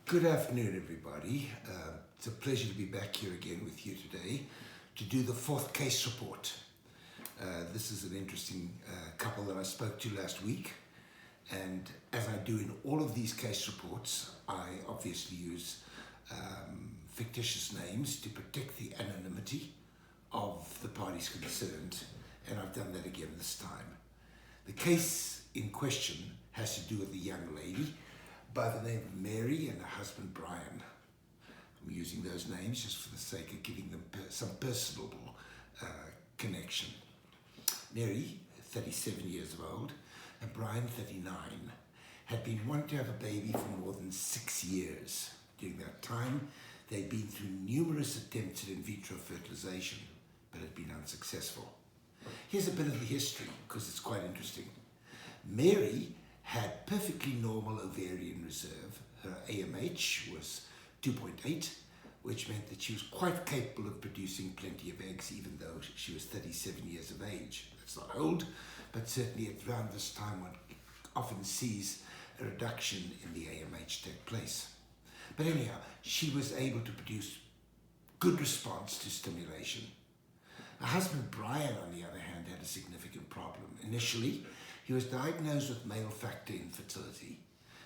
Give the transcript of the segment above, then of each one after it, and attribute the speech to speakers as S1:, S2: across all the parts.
S1: Good afternoon, everybody. It's a pleasure to be back here again with you today to do the fourth case report. This is an interesting couple that I spoke to last week, and as I do in all of these case reports, I obviously use fictitious names to protect the anonymity of the parties concerned, and I've done that again this time. The case in question has to do with a young lady by the name of Mary and her husband Brian. I'm using those names just for the sake of giving them some personal connection. Mary, 37 years old, and Brian, 39, had been wanting to have a baby for more than 6 years. During that time, they'd been through numerous attempts at in vitro fertilization, but had been unsuccessful. Here's a bit of the history, because it's quite interesting. Mary had perfectly normal ovarian reserve. Her AMH was 2.8, which meant that she was quite capable of producing plenty of eggs, even though she was 37 years of age. That's not old, but certainly at around this time one often sees a reduction in the AMH take place. But anyhow, she was able to produce good response to stimulation. Her husband Brian, on the other hand, had a significant problem. Initially, he was diagnosed with male factor infertility.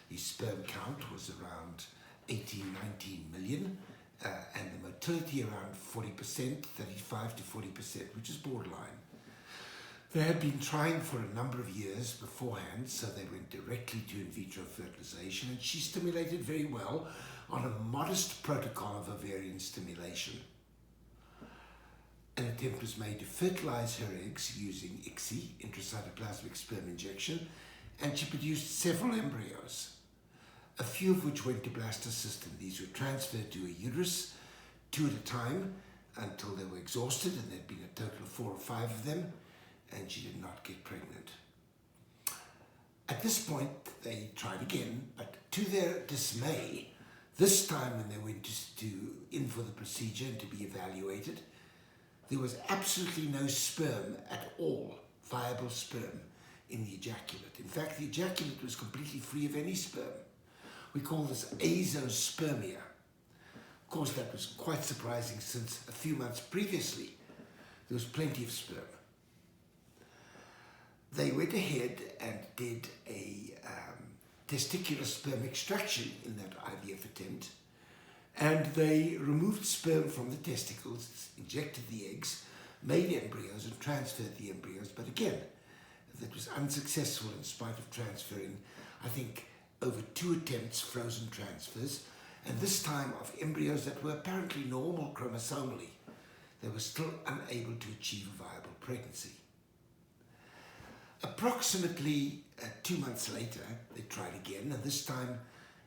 S1: His sperm count was around 18, 19 million, and the motility around 40%, 35 to 40%, which is borderline. They had been trying for a number of years beforehand, so they went directly to in vitro fertilization, and she stimulated very well on a modest protocol of ovarian stimulation. An attempt was made to fertilize her eggs using ICSI, intracytoplasmic sperm injection, and she produced several embryos, a few of which went to blastocyst, and these were transferred to a uterus, 2 at a time, until they were exhausted, and there'd been a total of 4 or 5 of them, and she did not get pregnant. At this point, they tried again, but to their dismay, this time when they went in for the procedure and to be evaluated, there was absolutely no sperm at all, viable sperm, in the ejaculate. In fact, the ejaculate was completely free of any sperm. We call this azoospermia. Of course, that was quite surprising since a few months previously, there was plenty of sperm. They went ahead and did a testicular sperm extraction in that IVF attempt, and they removed sperm from the testicles, injected the eggs, made embryos and transferred the embryos, but again, that was unsuccessful in spite of transferring, I think, over 2 attempts, frozen transfers, and this time of embryos that were apparently normal chromosomally. They were still unable to achieve a viable pregnancy. Approximately 2 months later, they tried again, and this time,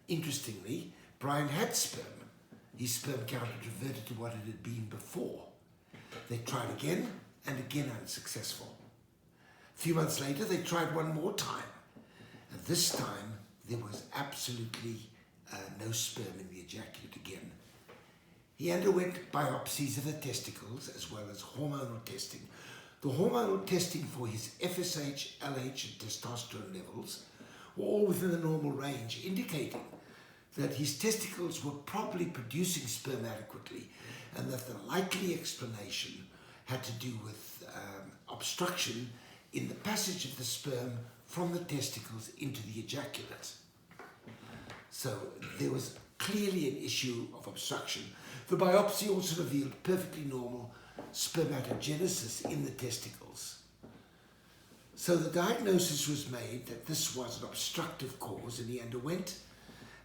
S1: interestingly, Brian had sperm. His sperm count had reverted to what it had been before. They tried again, and again unsuccessful. A few months later, they tried one more time, and this time there was absolutely no sperm in the ejaculate again. He underwent biopsies of the testicles as well as hormonal testing. The hormonal testing for his FSH, LH, and testosterone levels were all within the normal range, indicating that his testicles were probably producing sperm adequately, and that the likely explanation had to do with obstruction in the passage of the sperm from the testicles into the ejaculate. So there was clearly an issue of obstruction. The biopsy also revealed perfectly normal spermatogenesis in the testicles. So the diagnosis was made that this was an obstructive cause, and he underwent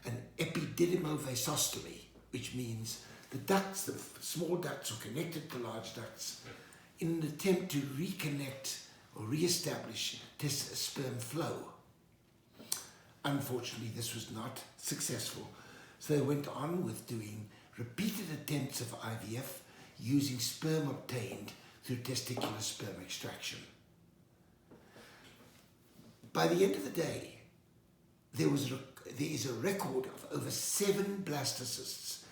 S1: an epididymovasostomy, which means the ducts, the small ducts, were connected to large ducts in an attempt to reconnect or re-establish sperm flow. Unfortunately, this was not successful, so they went on with doing repeated attempts of IVF using sperm obtained through testicular sperm extraction. By the end of the day, there is a record of over 7 blastocysts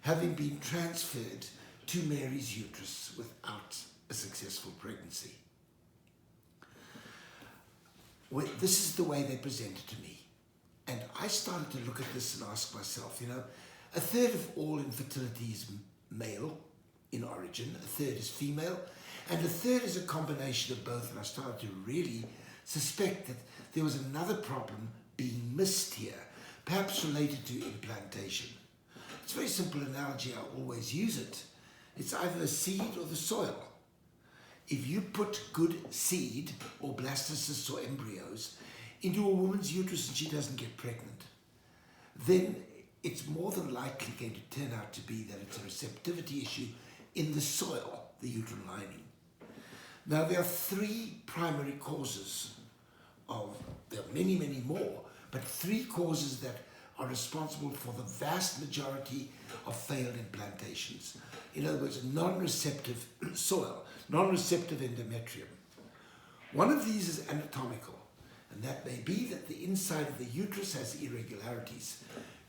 S1: having been transferred to Mary's uterus without a successful pregnancy. This is the way they presented to me. And I started to look at this and ask myself, a third of all infertility is male in origin, a third is female, and a third is a combination of both. And I started to really suspect that there was another problem being missed here, perhaps related to implantation. It's a very simple analogy, I always use it. It's either the seed or the soil. If you put good seed or blastocysts or embryos into a woman's uterus and she doesn't get pregnant, then it's more than likely going to turn out to be that it's a receptivity issue in the soil, the uterine lining. Now, there are three primary causes there are many, many more, but three causes that are responsible for the vast majority of failed implantations. In other words, non-receptive soil, non-receptive endometrium. One of these is anatomical, and that may be that the inside of the uterus has irregularities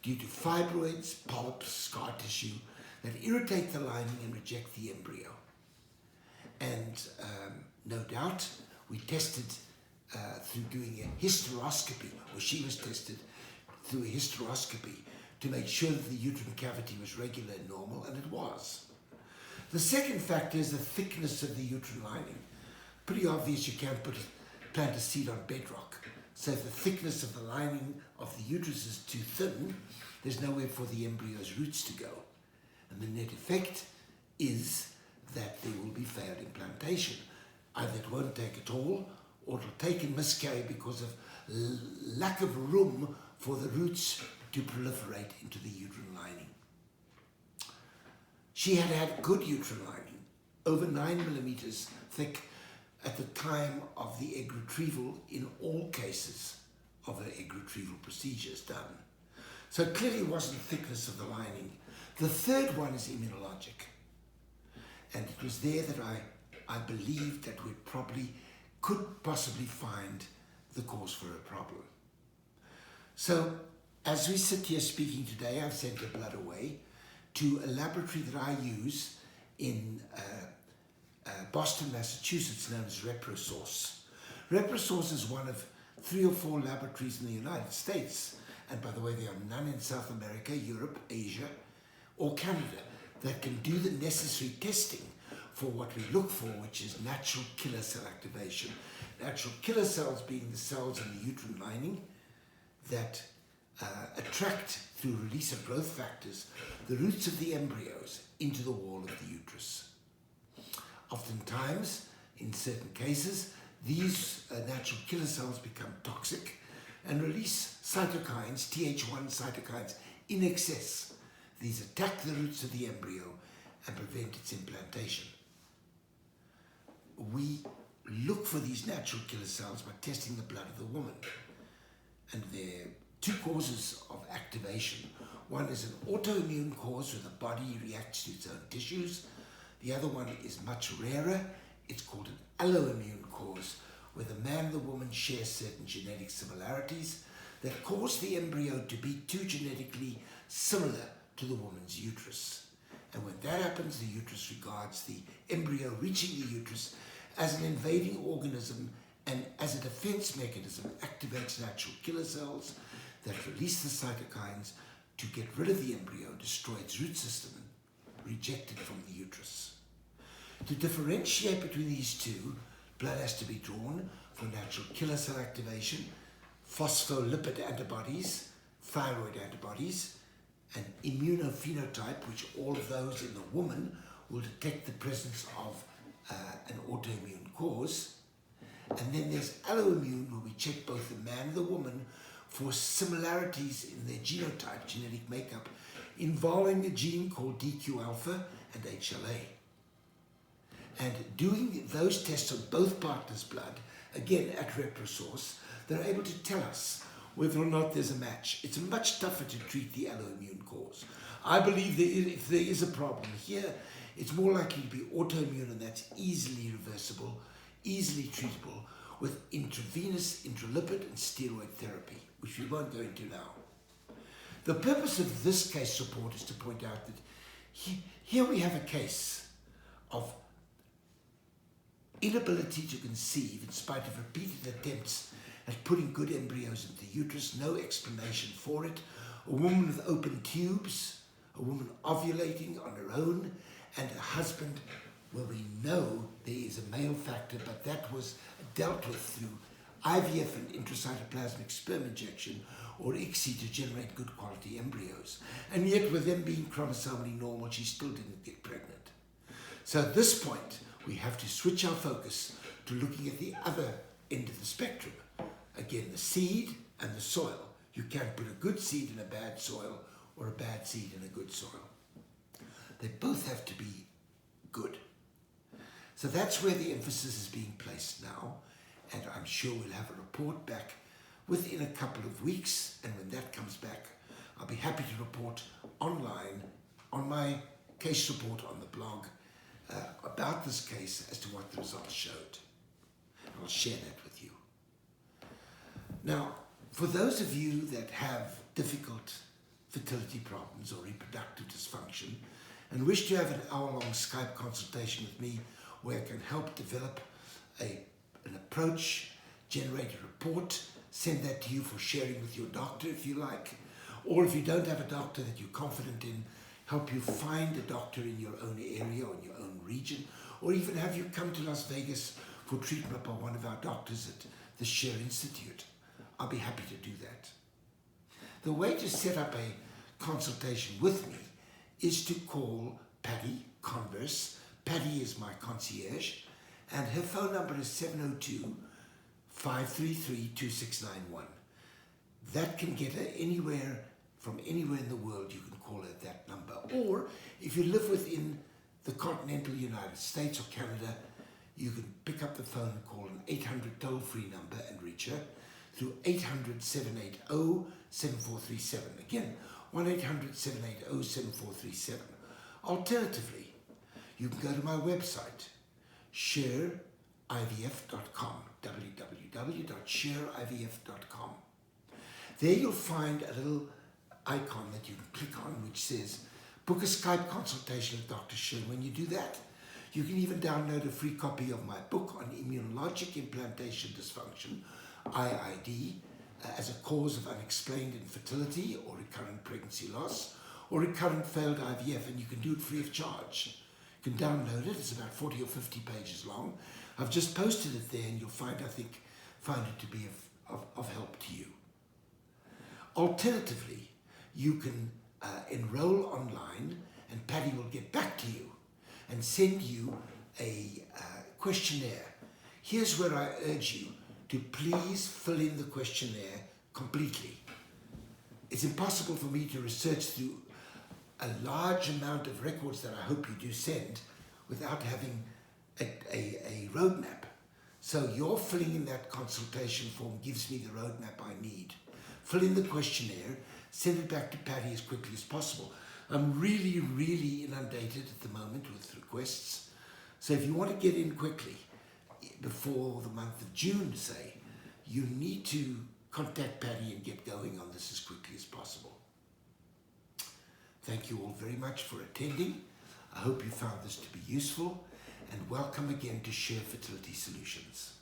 S1: due to fibroids, polyps, scar tissue that irritate the lining and reject the embryo. And no doubt, we tested through doing a hysteroscopy, or she was tested through a hysteroscopy to make sure that the uterine cavity was regular and normal, and it was. The second factor is the thickness of the uterine lining. Pretty obvious, you can't plant a seed on bedrock. So if the thickness of the lining of the uterus is too thin, there's nowhere for the embryo's roots to go. And the net effect is that there will be failed implantation. Either it won't take at all, or it'll take and miscarry because of lack of room for the roots to proliferate into the uterine lining. She had good uterine lining, over 9 millimeters thick at the time of the egg retrieval in all cases of her egg retrieval procedures done. So it clearly wasn't the thickness of the lining. The third one is immunologic. And it was there that I believed that we could possibly find the cause for a problem. So as we sit here speaking today, I've sent her blood away to a laboratory that I use in Boston, Massachusetts, known as ReproSource. ReproSource is one of 3 or 4 laboratories in the United States, and by the way, there are none in South America, Europe, Asia, or Canada that can do the necessary testing for what we look for, which is natural killer cell activation. Natural killer cells being the cells in the uterine lining that attract, through release of growth factors, the roots of the embryos into the wall of the uterus. Oftentimes, in certain cases, these natural killer cells become toxic and release cytokines, Th1 cytokines, in excess. These attack the roots of the embryo and prevent its implantation. We look for these natural killer cells by testing the blood of the woman. And there are 2 causes of activation. One is an autoimmune cause where the body reacts to its own tissues. The other one is much rarer. It's called an alloimmune cause, where the man and the woman share certain genetic similarities that cause the embryo to be too genetically similar to the woman's uterus. And when that happens, the uterus regards the embryo reaching the uterus as an invading organism, and as a defense mechanism activates natural killer cells that release the cytokines to get rid of the embryo, destroy its root system, and reject it from the uterus. To differentiate between these 2, blood has to be drawn for natural killer cell activation, phospholipid antibodies, thyroid antibodies, and immunophenotype, which all of those in the woman will detect the presence of an autoimmune cause. And then there's alloimmune, where we check both the man and the woman for similarities in their genotype, genetic makeup, involving a gene called DQ alpha and HLA. And doing those tests on both partners' blood, again at ReproSource, they're able to tell us whether or not there's a match. It's much tougher to treat the alloimmune cause. I believe if there is a problem here, it's more likely to be autoimmune, and that's easily reversible, easily treatable with intravenous, intralipid, and steroid therapy, which we won't go into now. The purpose of this case report is to point out that here we have a case of inability to conceive in spite of repeated attempts at putting good embryos into the uterus, no explanation for it. A woman with open tubes, a woman ovulating on her own, and a husband where we know there is a male factor, but that was dealt with through IVF and intracytoplasmic sperm injection, or ICSI, to generate good quality embryos. And yet with them being chromosomally normal, she still didn't get pregnant. So at this point, we have to switch our focus to looking at the other end of the spectrum. Again, the seed and the soil. You can't put a good seed in a bad soil or a bad seed in a good soil. They both have to be good. So that's where the emphasis is being placed now, and I'm sure we'll have a report back within a couple of weeks, and when that comes back, I'll be happy to report online on my case report on the blog about this case as to what the results showed. I'll share that with you. Now, for those of you that have difficult fertility problems or reproductive dysfunction and wish to have an hour-long Skype consultation with me where I can help develop an approach, generate a report, send that to you for sharing with your doctor if you like, or if you don't have a doctor that you're confident in, help you find a doctor in your own area or in your own region, or even have you come to Las Vegas for treatment by one of our doctors at the Sher Institute. I'll be happy to do that. The way to set up a consultation with me is to call Patty Converse. Patty is my concierge, and her phone number is 702-533-2691. That can get her anywhere, from anywhere in the world. You can call her at that number. Or if you live within the continental United States or Canada, you can pick up the phone and call an 800 toll-free number and reach her through 800-780-7437. Again, 1-800-780-7437. Alternatively, you can go to my website, sherivf.com, www.sherivf.com. There you'll find a little icon that you can click on which says, book a Skype consultation with Dr. Sher. When you do that, you can even download a free copy of my book on immunologic implantation dysfunction, IID, as a cause of unexplained infertility or recurrent pregnancy loss or recurrent failed IVF, and you can do it free of charge. You can download it. It's about 40 or 50 pages long. I've just posted it there, and you'll find it to be of help to you. Alternatively, you can enroll online, and Patty will get back to you and send you a questionnaire. Here's where I urge you to please fill in the questionnaire completely. It's impossible for me to research through a large amount of records that I hope you do send without having a roadmap. So your filling in that consultation form gives me the roadmap I need. Fill in the questionnaire, send it back to Patty as quickly as possible. I'm really, really inundated at the moment with requests. So if you want to get in quickly, before the month of June, say, you need to contact Patty and get going on this as quickly as possible. Thank you all very much for attending. I hope you found this to be useful, and welcome again to Sher Fertility Solutions.